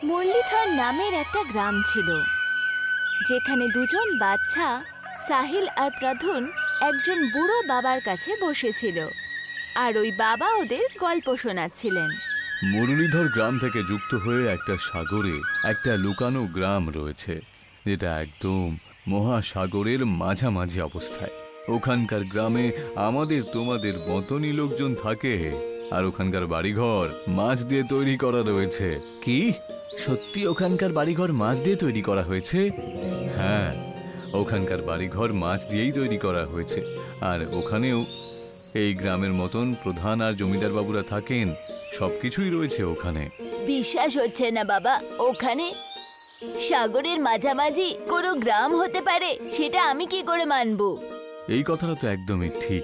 মুরলীধর নামের একটা গ্রাম ছিল, যেখানে দুজন বাচ্চা সাহিল আর প্রধুন একজন বুড়ো বাবার কাছে বসেছিল, আর ওই বাবা ওদের গল্প শোনাচ্ছিলেন। মুরলীধর গ্রাম থেকে যুক্ত হয়ে একটা সাগরে একটা লুকানো গ্রাম রয়েছে, যেটা একদম মহাসাগরের মাঝামাঝি অবস্থায়। ওখানকার গ্রামে আমাদের তোমাদের মতনই লোকজন থাকে, আর ওখানকার বাড়িঘর মাছ দিয়ে তৈরি করা রয়েছে। কি সত্যি ওখানকার বাড়িঘর মাছ দিয়ে তৈরি করা হয়েছে? হ্যাঁ, ওখানকার বাড়িঘর মাছ দিয়েই তৈরি করা হয়েছে। আর ওখানেও এই গ্রামের মতন প্রধান আর জমিদার বাবুরা থাকেন, সবকিছুই রয়েছে ওখানে। বিশ্বাস হচ্ছে না বাবা, ওখানে সাগরের মাঝামাঝি কোনো গ্রাম হতে পারে, সেটা আমি কি করে মানবো? এই কথাটা তো একদমই ঠিক।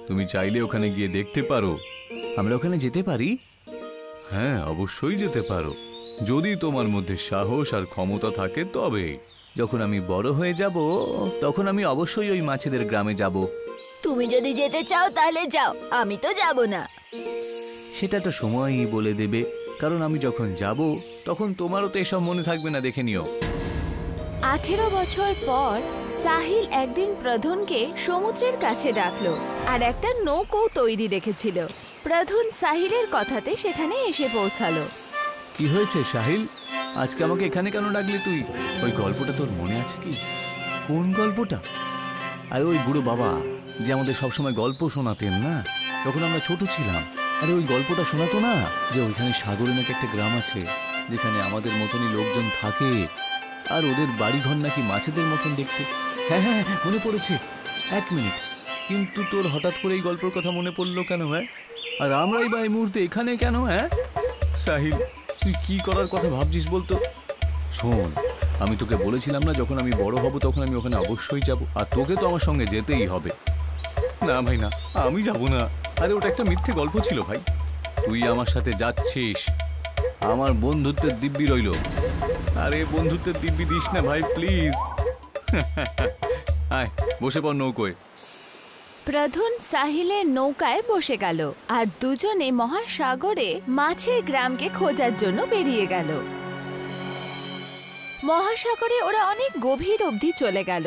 তুমি চাইলে ওখানে গিয়ে দেখতে পারো। আমরা ওখানে যেতে পারি? হ্যাঁ, অবশ্যই যেতে পারো, যদি তোমার মধ্যে সাহস আর ক্ষমতা থাকে তবে। যখন আমি বড় হয়ে যাব তখন আমি অবশ্যই ওই মাছেদের গ্রামে যাব। তুমি যদি যেতে চাও তাহলে যাও, আমি তো যাব না। সেটা তো সময়ই বলে দেবে, কারণ আমি যখন যাব তখন তোমারও তো এসব মনে থাকবে না, দেখে নিও। 18 বছর পর সাহিল একদিন প্রধুনকে সমুদ্রের কাছে ডাকলো, আর একটা নৌকো তৈরি রেখেছিল। প্রধুন সাহিলের কথাতে সেখানে এসে পৌঁছালো। কি হয়েছে সাহিল, আজকে আমাকে এখানে কেন ডাকলি তুই? ওই গল্পটা তোর মনে আছে কি? কোন গল্পটা? আরে ওই বুড়ো বাবা যে আমাদের সবসময় গল্প শোনাতেন না, যখন আমরা ছোট ছিলাম। আরে ওই গল্পটা শোনাতো না, যে ওইখানে সাগরে নাকি একটা গ্রাম আছে, যেখানে আমাদের মতনই লোকজন থাকে, আর ওদের বাড়িঘর নাকি মাছেদের মতন দেখতে। হ্যাঁ হ্যাঁ, মনে পড়েছে। 1 মিনিট, কিন্তু তোর হঠাৎ করে এই গল্পের কথা মনে পড়লো কেন? হ্যাঁ, আর আমরাই বা এই মুহূর্তে এখানে কেন? হ্যাঁ সাহিল, তুই কি করার কথা ভাবছিস বলতো? শোন, আমি তোকে বলেছিলাম না, যখন আমি বড় হব তখন আমি ওখানে অবশ্যই যাব, আর তোকে তো আমার সঙ্গে যেতেই হবে। না ভাই না, আমি যাব না। আরে ওটা একটা মিথ্যে গল্প ছিল ভাই। তুই আমার সাথে যাচ্ছিস, আমার বন্ধুত্বের দিব্যি রইল। আরে বন্ধুত্বের দিব্যি দিস না ভাই, প্লিজ। আয় বসে পড় নৌকোয়। প্রধুন সাহিলের নৌকায় বসে গেল, আর দুজনে মহাসাগরে মাছের গ্রামকে খোঁজার জন্য বেরিয়ে গেল। মহাসাগরে ওরা অনেক গভীর অবধি চলে গেল,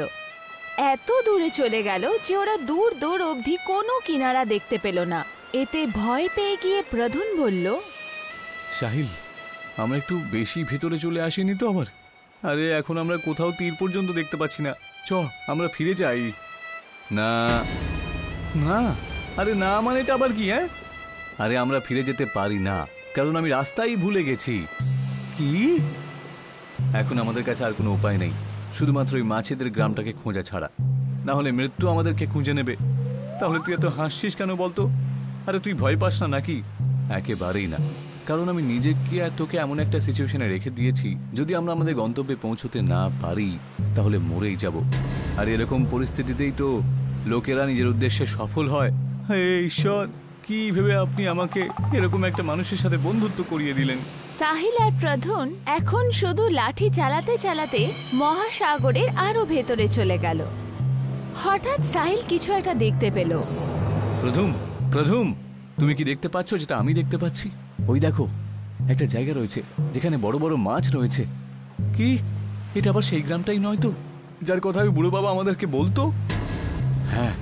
এত দূরে চলে গেল যে ওরা দূর দূর অবধি কোনো কিনারা দেখতে পেল না। এতে ভয় পেয়ে গিয়ে প্রধুন বলল, সাহিল, আমরা একটু বেশি ভেতরে চলে আসিনি তো আবার? আরে এখন আমরা কোথাও তীর পর্যন্ত দেখতে পাচ্ছি না, চ আমরা ফিরে যাই। না না, আরে না মানে এটা আবার কি? হ্যাঁ, আরে আমরা ফিরে যেতে পারি না, কারণ আমি রাস্তাই ভুলে গেছি। কি? এখন আমাদের কাছে আর কোনো উপায় নেই, শুধুমাত্র ওই মাছেদের গ্রামটাকে খোঁজা ছাড়া, না হলে মৃত্যু আমাদেরকে খুঁজে নেবে। তাহলে তুই এত হাসছিস কেন বলতো? আরে তুই ভয় পাস না নাকি? একেবারেই না, কারণ আমি নিজেকে আর তোকে এমন একটা সিচুয়েশনে রেখে দিয়েছি, যদি আমরা আমাদের গন্তব্যে পৌঁছতে না পারি তাহলে মরেই যাব। আর এরকম পরিস্থিতিতেই তো লোকেরা নিজের উদ্দেশ্যে সফল হয়। হে ঈশ্বর, কি ভেবে আপনি আমাকে এরকম একটা মানুষের সাথে বন্ধুত্ব করিয়ে দিলেন? সাহিল আর প্রধুন এখন শুধু লাঠি চালাতে চালাতে মহাসাগরের আরো ভেতরে চলে গেল। হঠাৎ সাহিল কিছু একটা দেখতে পেল। প্রধুম, প্রধুম, তুমি কি দেখতে পাচ্ছ যেটা আমি দেখতে পাচ্ছি? ওই দেখো, একটা জায়গা রয়েছে যেখানে বড় বড় মাছ রয়েছে। কি এটা আবার সেই গ্রামটাই নয় তো, যার কথা ওই বুড়ো বাবা আমাদেরকে বলতো? হ্যাঁ,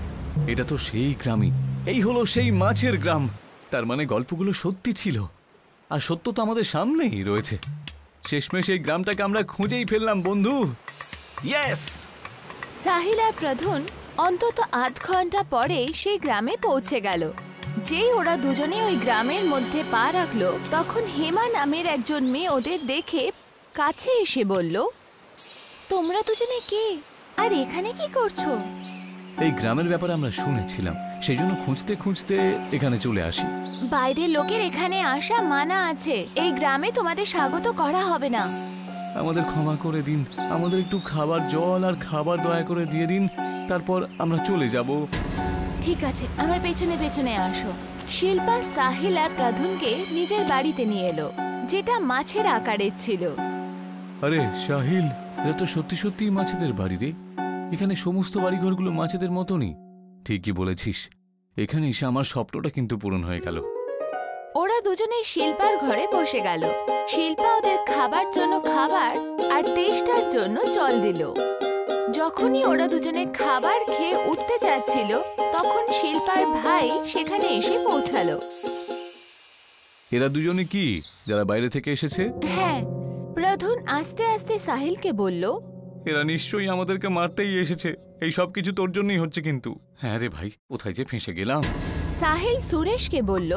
এটা তো সেই গ্রামই। এই হলো সেই মাছের গ্রাম। তার মানে গল্পগুলো সত্যি ছিল, আর সত্য তো আমাদের সামনেই রয়েছে। শেষমেশ এই গ্রামটাকে আমরা খুঁজেই ফেললাম বন্ধু। ইয়েস! সাহিল আর প্রধুন অন্তত আধ ঘন্টা পরে সেই গ্রামে পৌঁছে গেল। যেই ওরা দুজনে ওই গ্রামের মধ্যে পা রাখলো, তখন হেমা নামের একজন মেয়ে ওদের দেখে কাছে এসে বলল, তোমরা দুজনে কে, আর এখানে কি করছো? এই গ্রামের ব্যাপারে আমরা শুনেছিলাম, সেই জন্য খুঁজতে খুঁজতে এখানে চলে আসি। বাইরের লোকের এখানে আসা মানা আছে, এই গ্রামে তোমাদের স্বাগত করা হবে না। আমাদের ক্ষমা করে দিন, আমাদের একটু খাবার, জল আর খাবার দয়া করে দিয়ে দিন, তারপর আমরা চলে যাব। ঠিক আছে, আমার পেছনে পেছনে আসো। শিল্পা সাহিল আর প্রধুনকে নিজের বাড়িতে নিয়ে এলো, যেটা মাছের আকারের ছিল। আরে সাহিল, এটা তো সত্যি সত্যি মাছেদের বাড়ি রে। এখানে সমস্ত বাড়িঘরগুলো মাছেদের মতনই। ঠিকই বলেছিস, এখানে এসে আমার স্বপ্নটা কিন্তু পূরণ হয়ে গেল। ওরা দুজনে শিল্পার ঘরে বসে গেল। শিল্পা ওদের খাবার জন্য খাবার আর তেষ্টার জন্য জল দিল। যখনই ওরা দুজনে খাবার খেয়ে উঠতে যাচ্ছিল তখন শিল্পার ভাই সেখানে এসে পৌঁছালো। এরা দুজনে কি যারা বাইরে থেকে এসেছে? হ্যাঁ, প্রধান আস্তে আস্তে সাহিলকে বলল, এরা নিশ্চয়ই আমাদেরকে মারতেই এসেছে। এই সব কিছু তোর জন্যই হচ্ছে। কিন্তু হ্যাঁ রে ভাই, কোথায় যে ফেঁসে গেলাম। সাহিল সুরেশকে বলল,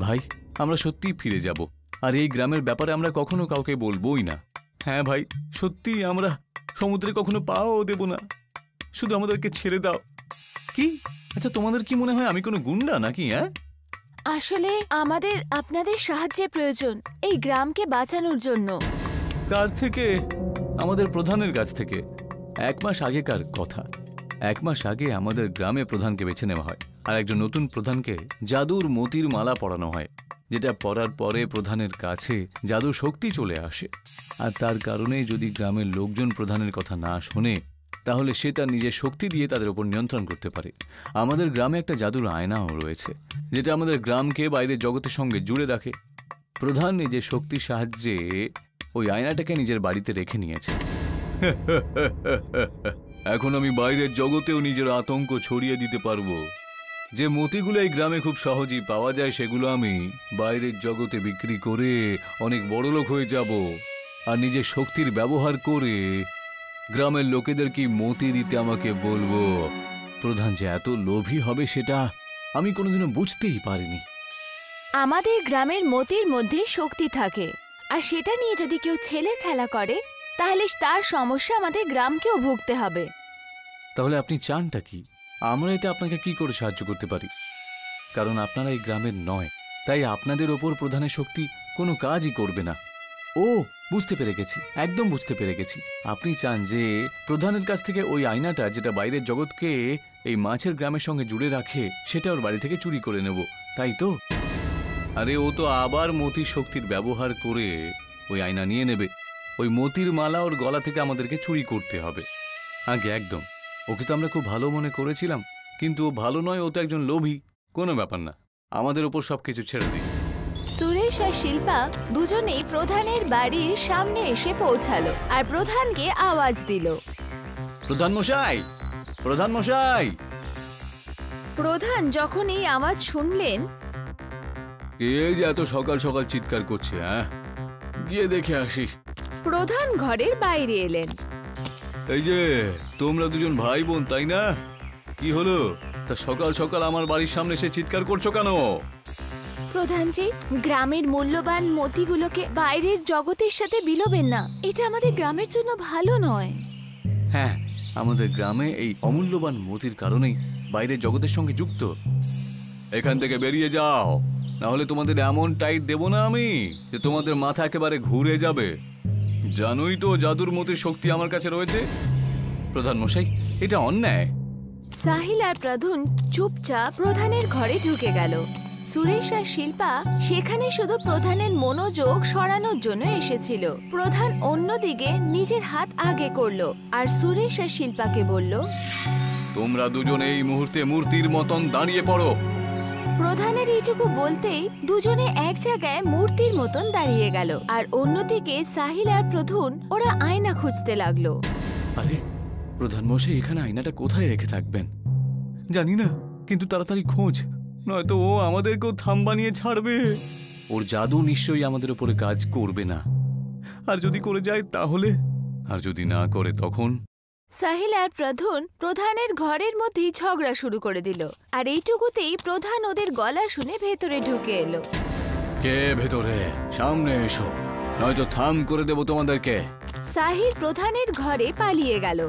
ভাই আমরা সত্যিই ফিরে যাব, আর এই গ্রামের ব্যাপারে আমরা কখনো কাউকে বলবোই না। হ্যাঁ ভাই, সত্যি আমরা সমুদ্রে কখনো পাও দেব না। শুধু আমাদেরকে ছেড়ে দাও। কি আচ্ছা, তোমাদের কি মনে হয় আমি কোনো গুন্ডা নাকি? হ্যাঁ, আসলে আমাদের আপনাদের সাহায্যের প্রয়োজন এই গ্রামকে বাঁচানোর জন্য। কার থেকে? আমাদের প্রধানের কাছ থেকে। 1 মাস আগেকার কথা। 1 মাস আগে আমাদের গ্রামে প্রধানকে বেছে নেওয়া হয়, আর একজন নতুন প্রধানকে জাদুর মতির মালা পরানো হয়, যেটা পরার পরে প্রধানের কাছে জাদুর শক্তি চলে আসে। আর তার কারণে যদি গ্রামের লোকজন প্রধানের কথা না শোনে, তাহলে সে তার নিজের শক্তি দিয়ে তাদের উপর নিয়ন্ত্রণ করতে পারে। আমাদের গ্রামে একটা জাদুর আয়নাও রয়েছে, যেটা আমাদের গ্রামকে বাইরের জগতের সঙ্গে জুড়ে রাখে। প্রধান নিজের শক্তির সাহায্যে ওই আয়নাটাকে নিজের বাড়িতে রেখে নিয়েছে। এখন আমি বাইরের জগতেও নিজের আতঙ্ক ছড়িয়ে দিতে পারবো। যে মতিগুলো এই গ্রামে খুব সহজেই পাওয়া যায়, সেগুলো আমি বাইরের জগতে বিক্রি করে অনেক বড়লোক হয়ে যাব। আর নিজের শক্তির ব্যবহার করে গ্রামের লোকেদের কি মতি দিতে আমাকে বলবো। প্রধান যে এত লোভী হবে সেটা আমি কোনোদিনও বুঝতেই পারিনি। আমাদের গ্রামের মতির মধ্যে শক্তি থাকে, আর সেটা নিয়ে যদি কেউ ছেলে খেলা করে তাহলে তার সমস্যা আমাদের গ্রামকেও ভুগতে হবে। তাহলে আপনি চানটা কি? আমরা এতে আপনাকে কি করে সাহায্য করতে পারি? কারণ আপনারা এই গ্রামের নয়, তাই আপনাদের ওপর প্রধানের শক্তি কোনো কাজই করবে না। ও, বুঝতে পেরে গেছি, একদম বুঝতে পেরে গেছি। আপনি চান যে প্রধানের কাছ থেকে ওই আয়নাটা, যেটা বাইরের জগৎকে এই মাছের গ্রামের সঙ্গে জুড়ে রাখে, সেটা ওর বাড়ি থেকে চুরি করে নেব, তাই তো? আরে ও তো আবার মতির শক্তির ব্যবহার করে ওই আয়না নিয়ে নেবে। ওই মতির মালা ওর গলা থেকে আমাদেরকে চুরি করতে হবে। আগে একদম। ওকে তো আমরা খুব ভালো মনে করেছিলাম, কিন্তু ও ভালো নয়, ও তো একজন লোভী। কোনো ব্যাপার না, আমাদের ওপর সবকিছু ছেড়ে দিই। সুরেশ আর শিল্পা দুজনেই প্রধানের বাড়ির সামনে এসে পৌঁছালো আর প্রধানকে আওয়াজ দিল, প্রধান মশাই, প্রধান মশাই। প্রধান যখন এই আওয়াজ শুনলেন, কে যে এত সকাল সকাল চিৎকার করছে? হ্যাঁ, গিয়ে দেখে আসি। প্রধান ঘরের বাইরে এলেন। এই যে তোমরা দুজন ভাই বোন, তাই না? কি হলো? তা সকাল সকাল আমার বাড়ির সামনে এসে চিৎকার করছো কেন? প্রধানজি, গ্রামের মূল্যবান মতিগুলোকে বাইরের জগতের সাথে বিলোবেন না, এটা আমাদের গ্রামের জন্য ভালো নয়। হ্যাঁ, আমাদের গ্রামে এই অমূল্যবান মতির কারণেই বাইরের জগতের সঙ্গে যুক্ত। এখান থেকে বেরিয়ে যাও, না হলে তোমাদের এমন টাইট দেব না আমি যে তোমাদের মাথা একেবারে ঘুরে যাবে। জানোই তো জাদুর মতির শক্তি আমার কাছে রয়েছে। প্রধান মশাই, এটা অন্যায়। সাহিল আর প্রধান চুপচাপ প্রধানের ঘরে ঢুকে গেল। সুরেশ আর শিল্পা সেখানে শুধু প্রধানের মনোযোগ সরানোর জন্য এসেছিল। প্রধান অন্যদিকে নিজের হাত আগে করলো আর সুরেশ আর শিল্পাকে বলল, তোমরা দুজন এই মুহূর্তে মূর্তির মতন দাঁড়িয়ে পড়ো। প্রধানের এইটুকু বলতেই দুজনে এক জায়গায় মূর্তির মতন দাঁড়িয়ে গেল। আর অন্যদিকে সাহিল আর প্রধান ওরা আয়না খুঁজতে লাগলো। আরে প্রধান মশাই এখানে আয়নাটা কোথায় রেখে থাকবেন জানি না, কিন্তু তাড়াতাড়ি খোঁজ, নয়তো ও আমাদেরকেও থাম বানিয়ে ছাড়বে। ওর জাদু নিশ্চয়ই আমাদের উপরে কাজ করবে না, আর যদি করে যায় তাহলে, আর যদি না করে তখন। সাহিল আর প্রধানের ঘরের মধ্যেই ঝগড়া শুরু করে দিল। আর এইটুকুতেই প্রধান ওদের গলা শুনে ভেতরে ঢুকে এলো। কে ভেতরে? সামনে এসো, নয়তো থাম করে দেব তোমাদেরকে। সাহিল প্রধানের ঘরে পালিয়ে গেল।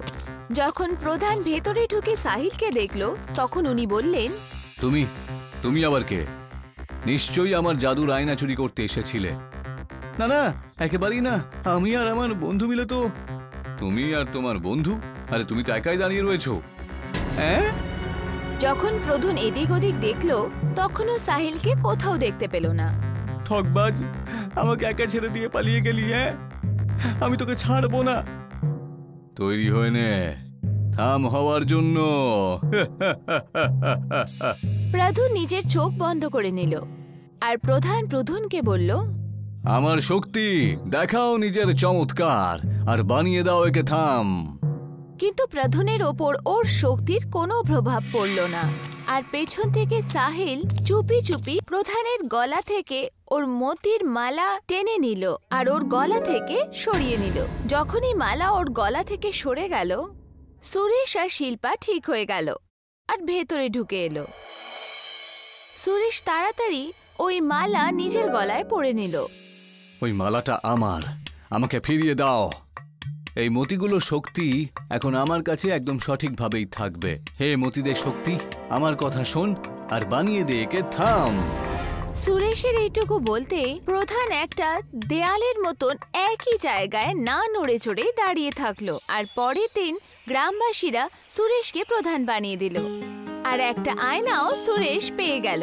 যখন প্রধান ভেতরে ঢুকে সাহিলকে দেখলো, তখন উনি বললেন, তুমি তুমি আবার কে? নিশ্চয়ই আমার জাদুর আয়না চুরি করতে এসেছিলে। না না, একেবারেই না, আমি আর আমার বন্ধু মিলে তো। তুমি আর তোমার বন্ধু? আরে তুমি তো একাই দাঁড়িয়ে রয়েছো। হ্যাঁ? যখন প্রধান এদিক ওদিক দেখলো, তখনও সাহিলকে কোথাও দেখতে পেল না। ঠকবাজ, আমাকে একা ছেড়ে দিয়ে পালিয়ে গেলি। হ্যাঁ, আমি তোকে ছাড়বো না। তৈরি হয়ে নে থাম হওয়ার জন্য। প্রধান নিজের চোখ বন্ধ করে নিল। আর প্রধান প্রধানকে বলল, আমার শক্তি দেখাও নিজের চমৎকার, আর বানিয়ে দাও একে থাম। কিন্তু প্রধানের ওপর ওর শক্তির কোনো প্রভাব পড়ল না। আর পেছন থেকে সাহিল চুপি চুপি প্রধানের গলা থেকে ওর মতির মালা টেনে নিল আর ওর গলা থেকে সরিয়ে নিল। যখনই মালা ওর গলা থেকে সরে গেল, সুরেশ আর শিল্পা ঠিক হয়ে গেল আর ভেতরে ঢুকে এলো। সুরেশ তাড়াতাড়ি ওই মালা নিজের গলায় পরে নিল। ওই মালাটা আমার, আমাকে ফিরিয়ে দাও। এই মতিগুলোর শক্তি এখন আমার কাছে একদম সঠিকভাবেই থাকবে। হে মতিদের শক্তি, আমার কথা শোন আর বানিয়ে দে একে থাম। সুরেশের এইটুকু বলতে প্রধান একটা দেয়ালের মতন একই জায়গায় না নড়ে চড়ে দাঁড়িয়ে থাকলো। আর পরের দিন গ্রামবাসীরা সুরেশকে প্রধান বানিয়ে দিল আর একটা আয়নাও সুরেশ পেয়ে গেল।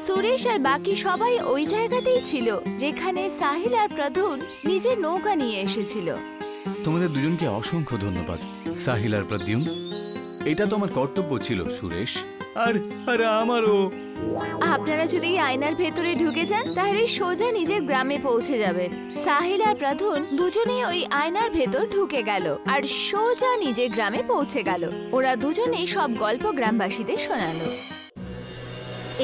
সুরেশ আর বাকি সবাই ওই জায়গাতেই ছিল যেখানে সাহিল আর প্রধান নিজের নৌকা নিয়ে এসেছিল। তোমাদের দুজনকে অসংখ্য ধন্যবাদ, সাহিল আর প্রদ্যুম। এটা তো আমার কর্তব্য ছিল সুরেশ, আর আমারও। আপনারা যদি এই আয়নার ভেতরে ঢুকে যান তাহলে সোজা নিজের গ্রামে পৌঁছে যাবেন। সাহিল আর প্রধান দুজনেই ওই আয়নার ভেতর ঢুকে গেল আর সোজা নিজের গ্রামে পৌঁছে গেল। ওরা দুজনেই সব গল্প গ্রামবাসীদের শোনালো।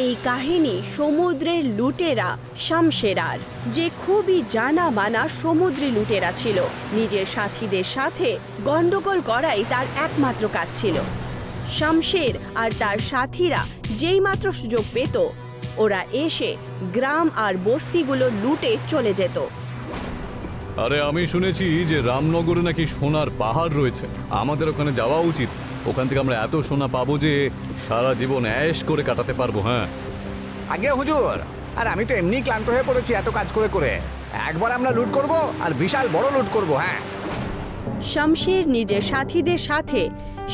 এই কাহিনী সমুদ্রের লুটেরা শামশেরার, যে খুবই জানা মানা সমুদ্রী লুটেরা ছিল। নিজের সাথীদের সাথে গন্ডগোল করাই তার একমাত্র কাজ ছিল। শামশের আর তার সাথীরা যেই মাত্র সুযোগ পেত, ওরা এসে গ্রাম আর বস্তিগুলো লুটে চলে যেত। আরে আমি শুনেছি যে রামনগরে নাকি সোনার পাহাড় রয়েছে, আমাদের ওখানে যাওয়া উচিত। ওখান থেকে আমরা এত সোনা পাবো যে সারা জীবন অ্যাশ করে কাটাতে পারবো। হ্যাঁ আগে হুজুর, আর আমি তো এমনি ক্লান্ত হয়ে পড়েছি এত কাজ করে করে। একবার আমরা লুট করব আর বিশাল বড় লুট করব। হ্যাঁ, শামশের নিজের সাথীদের সাথে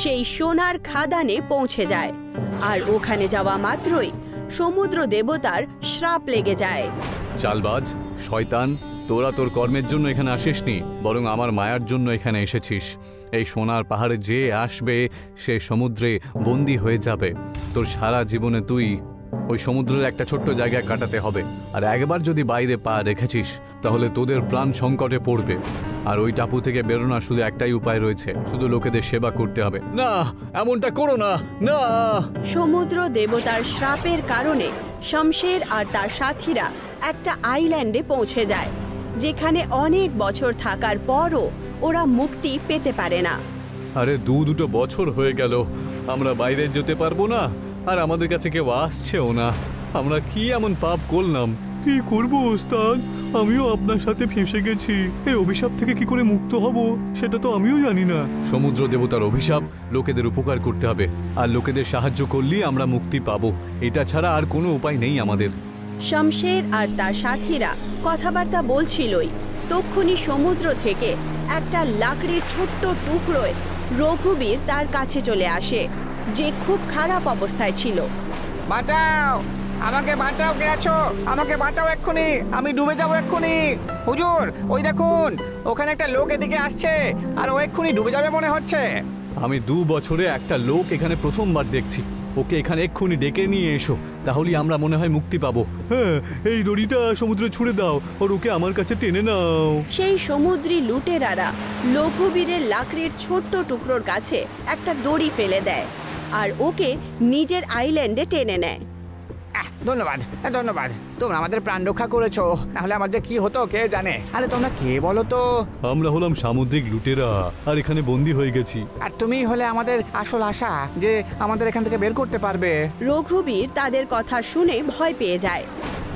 সেই সোনার খাদানে পৌঁছে যায় আর ওখানে যাওয়া মাত্রই সমুদ্র দেবতার শ্রাপ লেগে যায়। চালবাজ শয়তান, তোরা তোর কর্মের জন্য এখানে আসিসনি, বরং আমার মায়ার জন্য এখানে এসেছিস। এই সোনার পাহাড়ে যে আসবে সে সমুদ্রে বন্দী হয়ে যাবে। তোর সারা জীবনে তুই ওই সমুদ্রের একটা ছোট্ট জায়গায় কাটাতে হবে। আর একবার যদি বাইরে পা রেখেছিস তাহলে তোদের প্রাণ সংকটে পড়বে। আর ওই টাপু থেকে বেরোনোর শুধু একটাই উপায় রয়েছে, শুধু লোকেদের সেবা করতে হবে। না, এমনটা করো না, না। সমুদ্র দেবতার শ্রাপের কারণে শামশের আর তার সাথীরা একটা আইল্যান্ডে পৌঁছে যায়, যেখানে অনেক বছর থাকার পরও ওরা মুক্তি পেতে পারে না। আরে দুটো বছর হয়ে গেল, আমরা বাইরে যেতে পারবো না, আর আমাদের কাছে কেউ আসছেও না। আমরা কি এমন পাপ করলাম? কি করবো ওস্তাদ, আমিও আপনার সাথে ফেঁসে গেছি। এই অভিশাপ থেকে কি করে মুক্ত হব সেটা তো আমিও জানি না। সমুদ্র দেবতার অভিশাপ, লোকেদের উপকার করতে হবে, আর লোকেদের সাহায্য করলেই আমরা মুক্তি পাবো। এটা ছাড়া আর কোনো উপায় নেই আমাদের। শামশের আর তার সাথীরা কথাবার্তা বলছিলই, তক্ষুনি সমুদ্র থেকে একটা লাকড়ির ছোট্ট টুকরোয় রঘুবীর তার কাছে চলে আসে, যে খুব খারাপ অবস্থায় ছিল। বাঁচাও, আমাকে বাঁচাও, কে আছো? আমাকে বাঁচাও এক্ষুনি, আমি ডুবে যাবো এক্ষুনি। হুজুর, ওই দেখুন, ওখানে একটা লোক এদিকে আসছে আর ও এক্ষুনি ডুবে যাবে মনে হচ্ছে। আমি 2 বছরে একটা লোক এখানে প্রথমবার দেখছি। ওকে এখানে এক্ষুনি ডেকে নিয়ে এসো, তাহলেই আমরা মনে হয় মুক্তি পাবো। হ্যাঁ, এই দড়িটা সমুদ্রে ছুঁড়ে দাও আর ওকে আমার কাছে টেনে নাও। সেই সমুদ্রী লুটেরারা রঘুবীরের লাকড়ির ছোট্ট টুকরোর কাছে একটা দড়ি ফেলে দেয় আর ওকে নিজের আইল্যান্ডে টেনে নেয়। ধন্যবাদ, ধন্যবাদ, তোমরা আমাদের প্রাণ রক্ষা করেছো, নাহলে আমার যে কি হতো কে জানে। আরে তোমরা কে বলো তো? আমরা হলাম সামুদ্রিক লুটেরা আর এখানে বন্দী হয়ে গেছি। আর তুমি হলে আমাদের আসল আশা, যে আমাদের এখান থেকে বের করতে পারবে। রঘুবীর তাদের কথা শুনে ভয় পেয়ে যায়।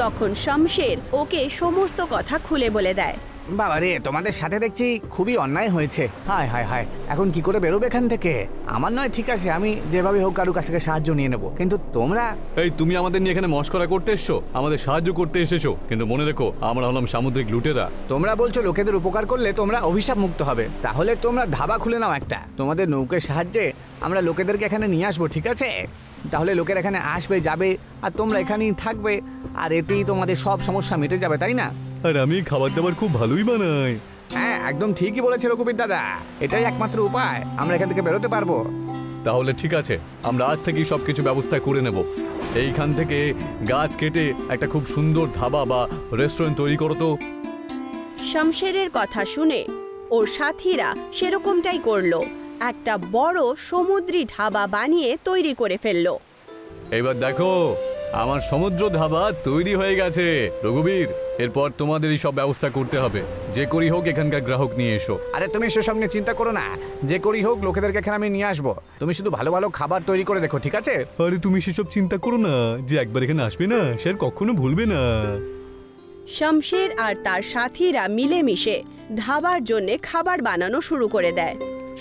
তখন শামশের ওকে সমস্ত কথা খুলে বলে দেয়। বাবা রে, তোমাদের সাথে দেখছি খুবই অন্যায় হয়েছে। হায় হায় হায়, এখন কি করে বেরোবে এখান থেকে? আমার নয়, ঠিক আছে, আমি যেভাবে হোক কারুর কাছ থেকে সাহায্য নিয়ে নেবো, কিন্তু তোমরা? এই তুমি আমাদের নিয়ে এখানে মস্করা করতে এসছো, আমাদের সাহায্য করতে এসেছো, কিন্তু মনে রেখো আমরা হলাম সামুদ্রিক লুটেরা। তোমরা বলছো লোকেদের উপকার করলে তোমরা অভিশাপ মুক্ত হবে, তাহলে তোমরা ধাবা খুলে নাও একটা। তোমাদের নৌকার সাহায্যে আমরা লোকেদেরকে এখানে নিয়ে আসবো, ঠিক আছে? তাহলে লোকের এখানে আসবে, যাবে, আর তোমরা এখানেই থাকবে, আর এতেই তোমাদের সব সমস্যা মিটে যাবে, তাই না? আর আমি খাবার দাবার খুব ভালোই বানাই। হ্যাঁ, একদম ঠিকই বলেছে রঘুবীর দাদা, এটাই একমাত্র উপায়, আমরা এখান থেকে বেরোতে পারবো। তাহলে ঠিক আছে, আমরা আজ থেকেই সবকিছু ব্যবস্থা করে নেব। এইখান থেকে গাছ কেটে একটা খুব সুন্দর ধাবা বা রেস্টুরেন্ট তৈরি করো তো। শমশেরের কথা শুনে ওর সাথীরা সেরকমটাই করলো। একটা বড় সমুদ্রি ধাবা বানিয়ে তৈরি করে ফেললো। এবার দেখো আমার সমুদ্র ধাবা তৈরি হয়ে গেছে। রঘুবীর, এরপর তোমাদেরই সব ব্যবস্থা করতে হবে। যে করি হোক এখানকার গ্রাহক নিয়ে এসো। আরে তুমি সেসব নিয়ে চিন্তা করো না, যে করি হোক লোকেদেরকে এখানে আমি নিয়ে আসবো। তুমি শুধু ভালো ভালো খাবার তৈরি করে দেখো, ঠিক আছে? আরে তুমি সেসব চিন্তা করো না, যে একবার এখানে আসবে না সে আর কখনো ভুলবে না। শমশের আর তার সাথীরা মিলেমিশে ধাবার জন্য খাবার বানানো শুরু করে দেয়।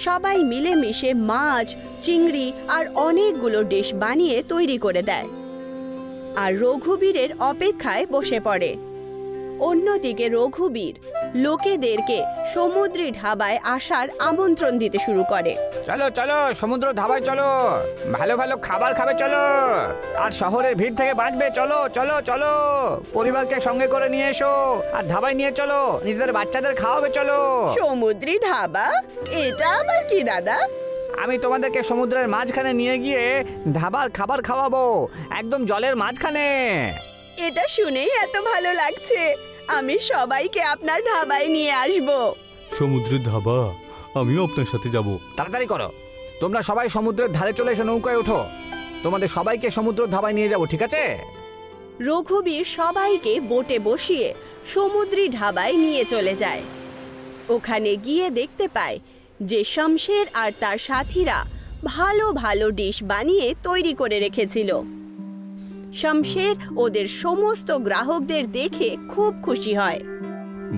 সবাই মিলেমিশে মাছ, চিংড়ি আর অনেকগুলো ডিশ বানিয়ে তৈরি করে দেয় আর রঘুবীরের অপেক্ষায় বসে পড়ে। অন্যদিকে রঘুবীর লোকেদেরকে সমুদ্রি ধাবায় আসার আমন্ত্রণ দিতে শুরু করে। চলো চলো সমুদ্র ধাবায় চলো, ভালো ভালো খাবার খাবে চলো, আর শহরের ভিড় থেকে বাঁচবে চলো চলো চলো। পরিবারকে সঙ্গে করে নিয়ে এসো আর ধাবায় নিয়ে চলো, নিজেদের বাচ্চাদের খাওয়াবে চলো। সমুদ্রি ধাবা? এটা আবার কি দাদা? আমি তোমাদেরকে সমুদ্রের মাঝখানে নিয়ে গিয়ে ধাবার খাবার খাওয়াবো, একদম জলের মাঝখানে। এটা শুনেই এত ভালো লাগছে। আমি সবাইকে আপনার ধাবায় নিয়ে আসব। সমুদ্রের ধাবা? আমিও আপনার সাথে যাব। তাড়াতাড়ি করো, তোমরা সবাই সমুদ্রের ধারে চলে এসো, নৌকায় ওঠো। তোমাদের সবাইকে সমুদ্র ধাবায় নিয়ে যাবো, ঠিক আছে? রঘুবীর সবাইকে বোটে বসিয়ে সমুদ্রি ধাবায় নিয়ে চলে যায়। ওখানে গিয়ে দেখতে পায় যে শমশের আর তার সাথীরা ভালো ভালো ডিশ বানিয়ে তৈরি করে রেখেছিল। শমশের ওদের সমস্ত গ্রাহকদের দেখে খুব খুশি হয়।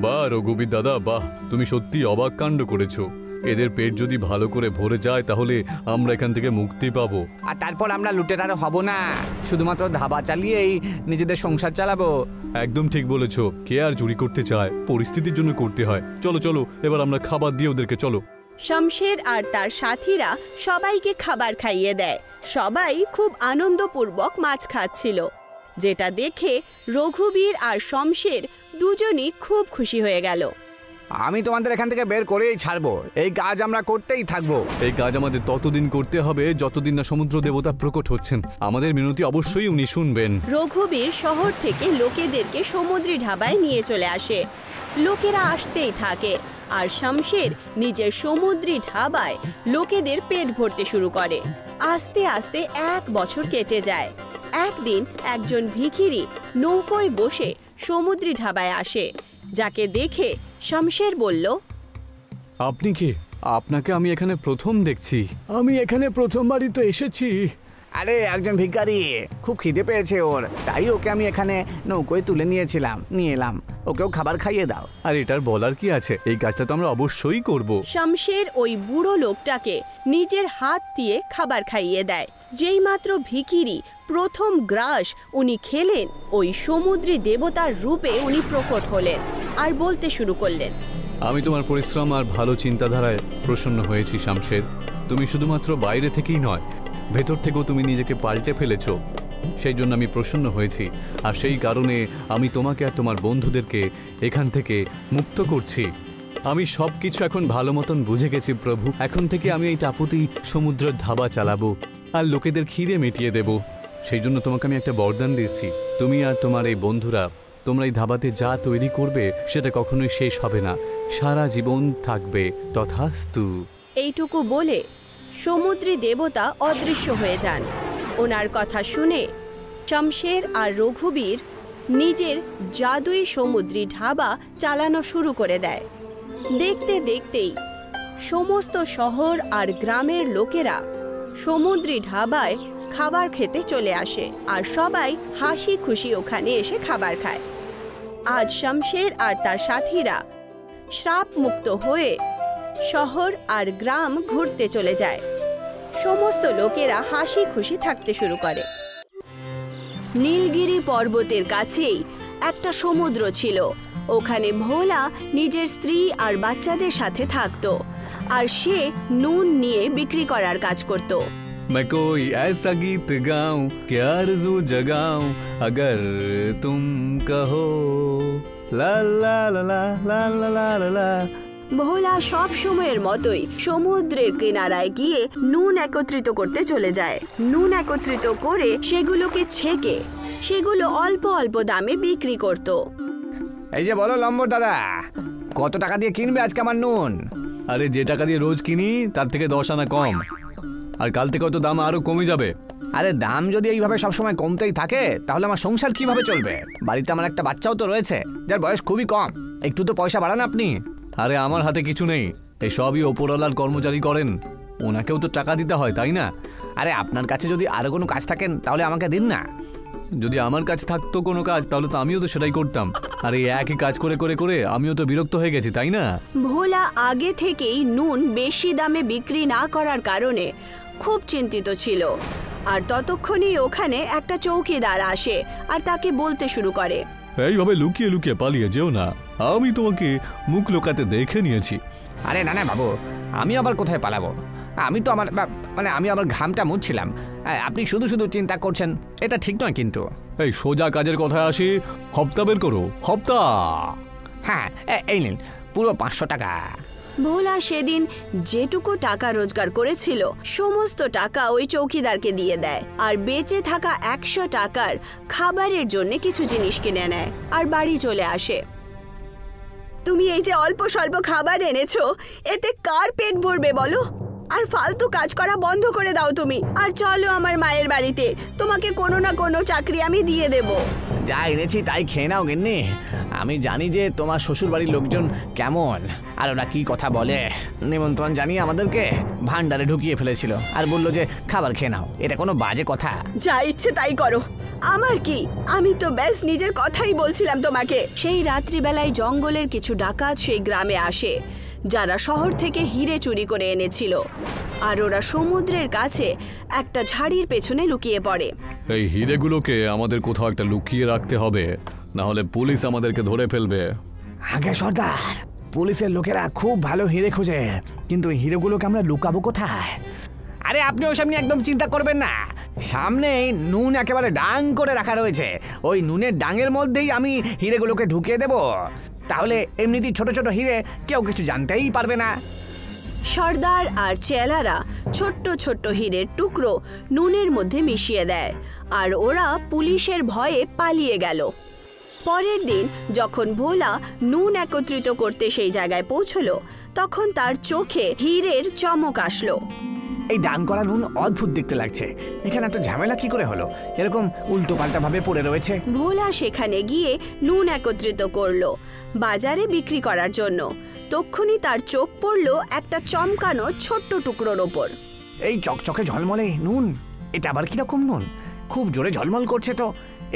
বাহ রঘুবীর দাদা, বাহ, তুমি সত্যি অবাক কাণ্ড করেছো। এদের পেট যদি ভালো করে ভরে যায় তাহলে আমরা এখান থেকে মুক্তি পাবো। আর তারপর আমরা লুটেরার হব না, শুধুমাত্র ধাবা চালিয়েই নিজেদের সংসার চালাবো। একদম ঠিক বলেছো। কে আর চুরি করতে চায়? পরিস্থিতির জন্য করতে হয়। চলো চলো, এবার আমরা খাবার দিয়ে ওদেরকে চলো। শমশের আর তার সাথীরা সবাইকে খাবার খাইয়ে দেয়। সবাই খুব আনন্দপূর্বক মাছ খাচ্ছিল, যেটা দেখে রঘুবীর আর শমশের দুজনই খুব খুশি হয়ে গেল। আমি তোমাদের এখান থেকে বের করেই ছাড়বো, এই কাজ আমরা করতেই থাকবো। এই কাজ আমাদের ততদিন করতে হবে যতদিন না সমুদ্র দেবতা প্রকট হচ্ছেন। আমাদের মিনতি অবশ্যই উনি শুনবেন। রঘুবীর শহর থেকে লোকেদেরকে সমুদ্রি ধাবায় নিয়ে চলে আসে। লোকেরা আসতেই থাকে আর শমশের নিজের সমুদ্রি ধাবায় লোকেদের পেট ভরতে শুরু করে। আস্তে আস্তে 1 বছর কেটে যায়। একদিন একজন ভিখিরি নৌকোয় বসে সমুদ্রি ধাবায় আসে, যাকে দেখে শমশের বলল, আপনি কে? আপনাকে আমি এখানে প্রথম দেখছি। আমি এখানে প্রথমবারই তো এসেছি। আরে একজন ভিখারি, খুব খিদে পেয়েছে ওর, তাই ওকে আমি এখানে নৌকোয় তুলে নিয়ে এলাম। ওকেও খাবার খাইয়ে দাও। আর এটার বলার কি আছে? এই কাজটা তো আমরা অবশ্যই করব। শমশের ওই বুড়ো লোকটাকে নিজের হাত দিয়ে খাবার খাইয়ে দেয়। যেই মাত্র ভিখিরি প্রথম গ্রাস উনি খেলেন, ওই সমুদ্রী দেবতার রূপে উনি প্রকট হলেন আর বলতে শুরু করলেন, আমি তোমার পরিশ্রম আর ভালো চিন্তাধারায় প্রসন্ন হয়েছি শমশের। তুমি শুধুমাত্র বাইরে থেকেই নয়, ভেতর থেকেও তুমি নিজেকে পাল্টে ফেলেছ। সেই জন্য আমি প্রসন্ন হয়েছি, আর সেই কারণে আমি তোমাকে আর তোমার বন্ধুদেরকে এখান থেকে মুক্ত করছি। আমি সব কিছু এখন ভালো মতন বুঝে গেছি প্রভু। এখন থেকে আমি এই টাপুতেই সমুদ্রের ধাবা চালাবো আর লোকেদের খিদে মিটিয়ে দেব। সেই জন্য তোমাকে আমি একটা বরদান দিচ্ছি। তুমি আর তোমার এই বন্ধুরা, তোমরা এই ধাবাতে যা তৈরি করবে সেটা কখনোই শেষ হবে না, সারা জীবন থাকবে। তথাস্তু। এইটুকু বলে সমুদ্রী দেবতা অদৃশ্য হয়ে যান। ওনার কথা শুনে শমশের আর রঘুবীর নিজের জাদুই সমুদ্রী ধাবা চালানো শুরু করে দেয়। দেখতে দেখতেই সমস্ত শহর আর গ্রামের লোকেরা সমুদ্রী ধাবায় খাবার খেতে চলে আসে আর সবাই হাসি খুশি ওখানে এসে খাবার খায়। আজ শমশের আর তার সাথীরা শ্রাপ মুক্ত হয়ে শহর আর গ্রাম ঘুরতে চলে যায়। সমস্ত লোকেরা হাসি খুশি থাকতে শুরু করে। নীলগিরি পর্বতের কাছেই একটা সমুদ্র ছিল। ওখানে ভোলা নিজের স্ত্রী আর বাচ্চাদের সাথে থাকতো আর সে নুন নিয়ে বিক্রি করার কাজ করত। मैं कोई ऐसा गीत गाऊं कि आरज़ू जगाऊं अगर तुम कहो ला ला ला ला ला ला ला ला ভোলা সব সময়ের মতোই সমুদ্রের কিনারায় গিয়ে নুন একত্রিত করতে চলে যায়। নুন একত্রিত করে সেগুলোকে ছেঁকে সেগুলো অল্প অল্প দামে বিক্রি করত। এই যে বলো লম্বর দাদা, কত টাকা দিয়ে কিনবে আজকে আমার নুন? আরে যে টাকা দিয়ে রোজ কিনি তার থেকে 10 আনা কম, আর কাল থেকে হয়তো দাম আরো কমে যাবে। আরে দাম যদি এইভাবে সবসময় কমতেই থাকে তাহলে আমার সংসার কিভাবে চলবে? বাড়িতে আমার একটা বাচ্চাও তো রয়েছে যার বয়স খুবই কম, একটু তো পয়সা বাড়ান আপনি। আরে আমার হাতে কিছু নেই, এই সবই ওপরওয়ালার কর্মচারী করেন, ওনাকেও তো টাকা দিতে হয় তাই না? আরে আপনার কাছে যদি আরো কোনো কাজ থাকেন তাহলে আমাকে দিন না। যদি আমার কাছে থাকতো কোনো কাজ তাহলে তো আমিও তো সেটাই করতাম, আর এই একই কাজ করে করে করে আমিও তো বিরক্ত হয়ে গেছি তাই না? ভোলা আগে থেকেই নুন বেশি দামে বিক্রি না করার কারণে খুব চিন্তিত ছিল। আর ততক্ষণই ওখানে একটা চৌকিদার আসে আর তাকে বলতে শুরু করে, এইভাবে লুকিয়ে লুকিয়ে পালিয়ে যেও না, আমি তোমাকে মুখ লোকাতে দেখে নিয়েছি। আরে না না বাবু, আমি আবার কোথায় পালাবো? আমি তো আমি আমার ঘামটা মুছছিলাম, আপনি শুধু শুধু চিন্তা করছেন, এটা ঠিক নয় কিন্তু। এই সোজা কাজের কথায় আসি, হপ্তা বের করো, হপ্তা। হ্যাঁ এই নিন পুরো 500 টাকা। ভোলা সেদিন যেটুকু টাকা রোজগার করেছিল সমস্ত টাকা ওই চৌকিদারকে দিয়ে দেয় আর বেঁচে থাকা 100 টাকার খাবারের জন্য কিছু জিনিস কিনে নেয় আর বাড়ি চলে আসে। তুমি এই যে অল্প স্বল্প খাবার এনেছো, এতে কার পেট ভরবে বলো? আর ফালতু কাজ করা বন্ধ করে দাও তুমি, আর চলো আমার মায়ের বাড়িতে, তোমাকে কোনো না কোনো চাকরি আমি দিয়ে দেব। যা এনেছি তাই খেয়ে নাও গিন্নি। আমি জানি যে তোমার শ্বশুর বাড়ির লোকজন কেমন, আর ওরা কি কথা বলে। নিমন্ত্রণ জানিয়ে আমাদেরকে ভান্ডারে ঢুকিয়ে ফেলেছিল আর বললো যে খাবার খেয়ে নাও, এটা কোনো বাজে কথা? যা ইচ্ছে তাই করো, আমার কি? আমি তো ব্যাস নিজের কথাই বলছিলাম তোমাকে। সেই রাত্রিবেলায় জঙ্গলের কিছু ডাকাত সেই গ্রামে আসে যারা শহর থেকে হিরে চুরি করে এনেছিল, আর ওরা সমুদ্রের কাছে একটা ঝাড়ির পেছনে লুকিয়ে পড়ে। এই হিরেগুলোকে আমাদের কোথাও একটা লুকিয়ে রাখতে হবে, না হলে পুলিশ আমাদেরকে ধরে ফেলবে। আগে সর্দার, পুলিশের লোকেরা খুব ভালো হিরে খোঁজে, কিন্তু হিরেগুলোকে আমরা লুকাবো কোথায়? আরে আপনি ওসব নিয়ে একদম চিন্তা করবেন না, সামনেই নুন একেবারে ডাং করে রাখা রয়েছে, ওই নুনের ডাঙের মধ্যেই আমি হিরেগুলোকে ঢুকিয়ে দেব, তাহলে এমনিতেই ছোট ছোট হিরে কেউ কিছু জানতেই পারবে না। সর্দার আর চেলারা ছোট্ট ছোট্ট হীরের টুকরো নুনের মধ্যে মিশিয়ে দেয় আর ওরা পুলিশের ভয়ে পালিয়ে গেল। পরের দিন যখন ভোলা নুন একত্রিত করতে সেই জায়গায় পৌঁছলো, তখন তার চোখে হীরের চমক আসলো। এই ডাং করা নুন অদ্ভুত দেখতে লাগছে, এখানে এত ঝামেলা কি করে হলো? এরকম উল্টো পাল্টা ভাবে পড়ে রয়েছে। ভোলা সেখানে গিয়ে নুন একত্রিত করলো বাজারে বিক্রি করার জন্য। তক্ষুনি তার চোখ পড়লো একটা চমকানো ছোট্ট টুকরোর ওপর। এই চকচকে ঝলমলে নুন, এটা আবার কিরকম নুন? খুব জোরে ঝলমল করছে তো,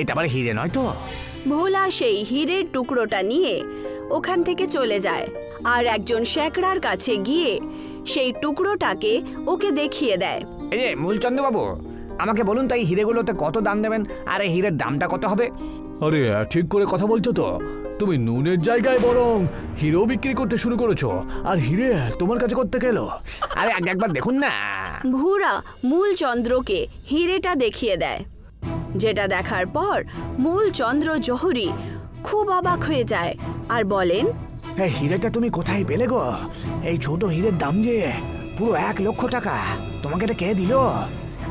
এটা আবার হিরে নয় তো? ভোলা সেই হীরের টুকরোটা নিয়ে ওখান থেকে চলে যায় আর একজন শেকড়ার কাছে গিয়ে সেই টুকরোটাকে ওকে দেখিয়ে দেয়। এই যে মূলচন্দ্র বাবু, আমাকে বলুন তো এই হিরেগুলোতে কত দাম দেবেন, আর এই হিরের দামটা কত হবে? আরে ঠিক করে কথা বলছো তো, তুমি নুনের জায়গায় বরং হিরেও বিক্রি করতে শুরু করেছো, আর হিরে তোমার কাছে করতে গেল? আরে একবার দেখুন না। ভুরা মূলচন্দ্রকে হিরেটা দেখিয়ে দেয়, যেটা দেখার পর মূলচন্দ্র জহরি খুব অবাক হয়ে যায় আর বলেন, এই হিরেটা তুমি কোথায় পেলে গো? এই ছোট হিরের দাম যে পুরো 1 লক্ষ টাকা, তোমাকে এটা কে দিল?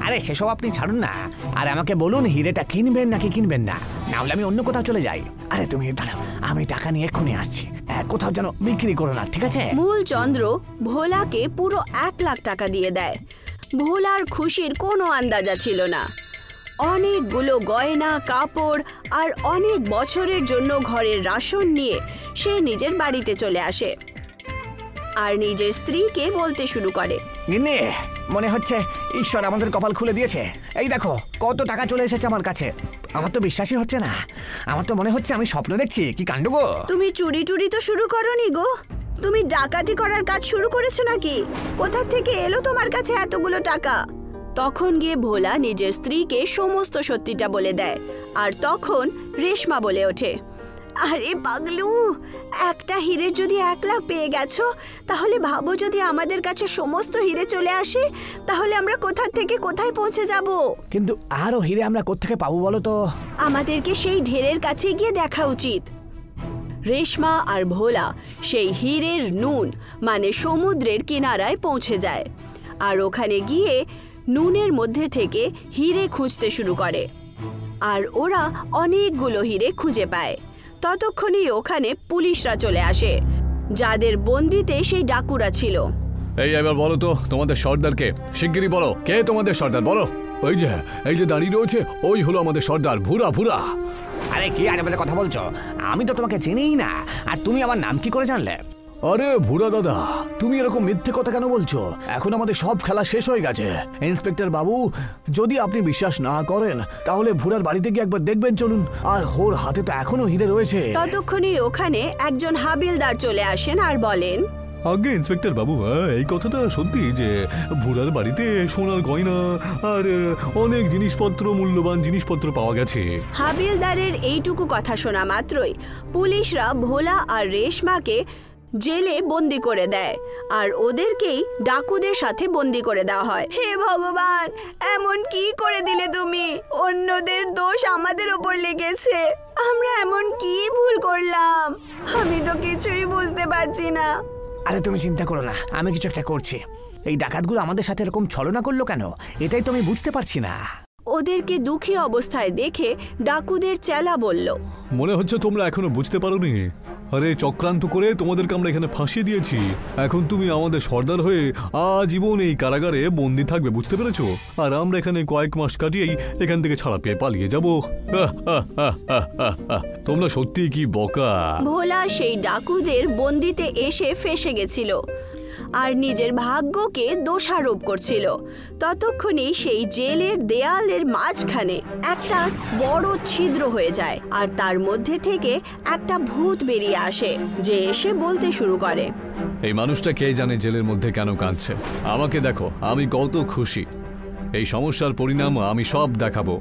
আরে সেসব আপনি ছাড়ুন না, আর আমাকে বলুন হিরেটা কিনবেন নাকি কিনবেন না, না হলে আমি অন্য কোথাও চলে যাই। আরে তুমি দাঁড়াও, আমি টাকা নিয়ে এক্ষুনি আসছি, কোথাও যেন বিক্রি করো না, ঠিক আছে? মূলচন্দ্র ভোলাকে পুরো 1 লাখ টাকা দিয়ে দেয়। ভোলার খুশির কোনো আন্দাজা ছিল না। অনেকগুলো গয়না, কাপড় আর অনেক বছরের জন্য ঘরের রাশন নিয়ে সে নিজের বাড়িতে চলে আসে আর নিজের স্ত্রীকে বলতে শুরু করে, গিন্নি, মনে হচ্ছে ঈশ্বর আমাদের কপাল খুলে দিয়েছে। এই দেখো কত টাকা চলে এসেছে আমার কাছে, আমার তো বিশ্বাসই হচ্ছে না, আমার তো মনে হচ্ছে আমি স্বপ্ন দেখছি। কি কাণ্ড গো! তুমি চুরি টুরি তো শুরু করোনি গো, তুমি ডাকাতি করার কাজ শুরু করেছো নাকি? কোথা থেকে এলো তোমার কাছে এতগুলো টাকা? তখন গিয়ে ভোলা নিজের স্ত্রীকে সমস্ত সত্যিটা বলে দেয়, আর তখন রেশমা বলে ওঠে, আরে পাগলু, একটা হিরের যদি 1 লাখ পেয়ে গেছো, তাহলে ভাবো যদি আমাদের কাছে সমস্ত হিরে চলে আসে, তাহলে আমরা কোথা থেকে কোথায় পৌঁছে যাব? কিন্তু আরো হিরে আমরা কোত্থেকে পাবো বলো তো? আমাদেরকে সেই ঢেরের কাছে গিয়ে দেখা উচিত। রেশমা আর ভোলা সেই হীরের নুন মানে সমুদ্রের কিনারায় পৌঁছে যায় আর ওখানে গিয়ে নুনের মধ্যে থেকে হীরে খুঁজতে শুরু করে আর ওরা অনেকগুলো হীরে খুঁজে পায়। ততক্ষণেই ওখানে পুলিশরা চলে আসে, যাদের বন্দিতে সেই ডাকুরা ছিল। এই এবার বলো তো তোমাদের সর্দারকে, শিগগিরই বলো কে তোমাদের সর্দার, বলো। এই যে দাঁড়িয়ে রয়েছে ওই হলো আমাদের সর্দার, ভুরা ভুরা। আরে কি আজে কথা বলছো? আমি তো তোমাকে চিনিই না, আর তুমি আমার নাম কি করে জানলে? আরে ভুরা দাদা, তুমি এরকম মিথ্যে কথা কেন বলছো? এখন আমাদের সব খেলা শেষ হয়ে গেছে। ইন্সপেক্টর বাবু, যদি আপনি বিশ্বাস না করেন তাহলে ভুরার বাড়িতে গিয়ে একবার দেখবেন চলুন, আর ওর হাতে তো এখনো হিরে রয়েছে। ততক্ষণেই ওখানে একজন হাবিলদার চলে আসেন আর বলেন, আগে ইন্সপেক্টর বাবু, এই কথাটা সত্যি যে ভুরার বাড়িতে সোনার গয়না আর অনেক জিনিসপত্র, মূল্যবান জিনিসপত্র পাওয়া গেছে। হাবিলদারের এইটুকু কথা শোনা মাত্রই পুলিশরা ভোলা আর রেশমাকে জেলে বন্দি করে দেয় আর ওদেরকেই ডাকুদের সাথে বন্দি করে দেওয়া হয়। হে ভগবান, এমন কি করে দিলে তুমি? অন্যদের দোষ আমাদের ওপর লেগেছে। আমরা এমন কি ভুল করলাম? আমি তো কিছুই বুঝতে পারছি না। আরে তুমি চিন্তা করো না, আমি কিছু একটা করছি। এই ডাকাতগুলো আমাদের সাথে এরকম ছলনা করলো কেন, এটাই তো আমি বুঝতে পারছি না। ওদেরকে দুঃখী অবস্থায় দেখে ডাকুদের চেলা বলল, মনে হচ্ছে তোমরা এখনো বুঝতে পারোনি। আরে চক্রান্ত করে তোমাদেরকে আমরা এখানে ফাঁসিয়ে দিয়েছি। এখন তুমি আমাদের সর্দার হয়ে আজীবন এই কারাগারে বন্দি থাকবে, বুঝতে পেরেছো? আর আমরা এখানে কয়েক মাস কাটিয়েই এখান থেকে ছাড়া পেয়ে পালিয়ে যাব। তোমরা সত্যি কি বোকা। ভোলা সেই ডাকুদের বন্দিতে এসে ফেঁসে গেছিল আর নিজের ভাগ্যকে দোষারোপ করছিল। ততক্ষণে সেই জেলের দেয়ালের মাঝখানে একটা বড় ছিদ্র হয়ে যায় আর তার মধ্যে থেকে একটা ভূত বেরিয়ে আসে, যে এসে বলতে শুরু করে, এই মানুষটা কে জানে জেলের মধ্যে কেন কাঁদছে। আমাকে দেখো, আমি কত খুশি। এই সমস্যার পরিণাম আমি সব দেখাবো।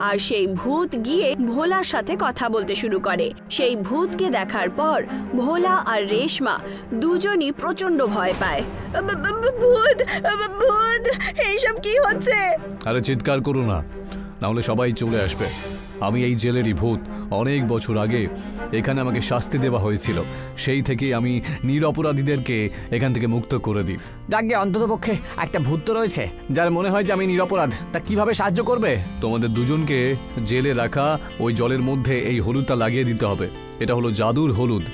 আর সেই ভূত গিয়ে ভোলার সাথে কথা বলতে শুরু করে। সেই ভূতকে দেখার পর ভোলা আর রেশমা দুজনই প্রচন্ড ভয় পায়। ভূত, ভূত, এইসব কি হচ্ছে? আরে চিৎকার করো না, নাহলে সবাই চলে আসবে। আমি এই জেলেরই ভূত। অনেক বছর আগে এখানে আমাকে শাস্তি দেওয়া হয়েছিল, সেই থেকে আমি নিরপরাধীদেরকে এখান থেকে মুক্ত করে দিই। যাকে অন্তত পক্ষে একটা ভূত তো রয়েছে যার মনে হয় যে আমি নিরপরাধ, তা কিভাবে সাহায্য করবে? তোমাদের দুজনকে জেলে রাখা ওই জলের মধ্যে এই হলুদটা লাগিয়ে দিতে হবে। এটা হলো জাদুর হলুদ।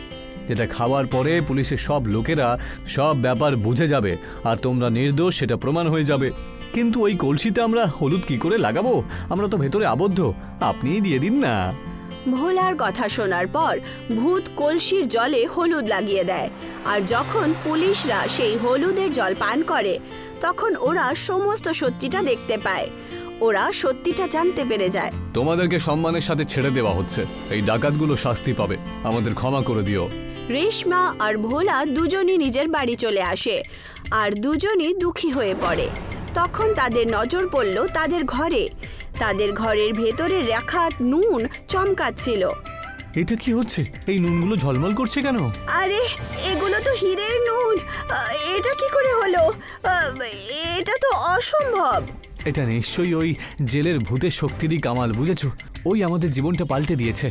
এটা খাওয়ার পরে পুলিশের সব লোকেরা সব ব্যাপার বুঝে যাবে আর তোমরা নির্দোষ সেটা প্রমাণ হয়ে যাবে। কিন্তু ওই কলসিতে আমরা হলুদ কি করে লাগাবো? আমরা তো ভেতরে আবদ্ধ, আপনিই দিয়ে দিন না। ভোলার কথা শোনার পর ভূত কলসির জলে হলুদ লাগিয়ে দেয় আর যখন পুলিশরা সেই হলুদের জল পান করে তখন ওরা সমস্ত সত্যিটা দেখতে পায়। ওরা সত্যিটা জানতে পেরে যায়। তোমাদেরকে সম্মানের সাথে ছেড়ে দেওয়া হচ্ছে। এই ডাকাতগুলো শাস্তি পাবে, আমাদের ক্ষমা করে দিও। রেশমা আর ভোলা দুজনই নিজের বাড়ি চলে আসে আর দুজনই দুঃখী হয়ে পড়ে। তখন তাদের নজর পড়ল তাদের ঘরে। তাদের ঘরের ভেতরে রাখা নুন চমকাচ্ছিল। এটা কি হচ্ছে? এই নুনগুলো ঝলমল করছে কেন? আরে এগুলো তো হীরের নুন। এটা কি করে হলো? এটা তো অসম্ভব। এটা নিশ্চয়ই ওই জেলের ভূতের শক্তিরই কামাল, বুঝেছো? ওই আমাদের জীবনটা পাল্টে দিয়েছে।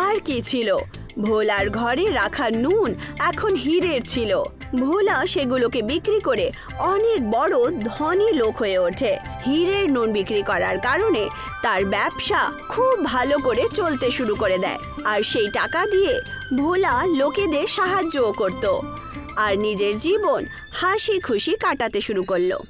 আর কি ছিল? ভোলার ঘরে রাখা নুন এখন হীরের ছিল। ভোলা সেগুলোকে বিক্রি করে অনেক বড় ধনী লোক হয়ে ওঠে। হীরের নুন বিক্রি করার কারণে তার ব্যবসা খুব ভালো করে চলতে শুরু করে দেয় আর সেই টাকা দিয়ে ভোলা লোকেদের সাহায্যও করত আর নিজের জীবন হাসি খুশি কাটাতে শুরু করলো।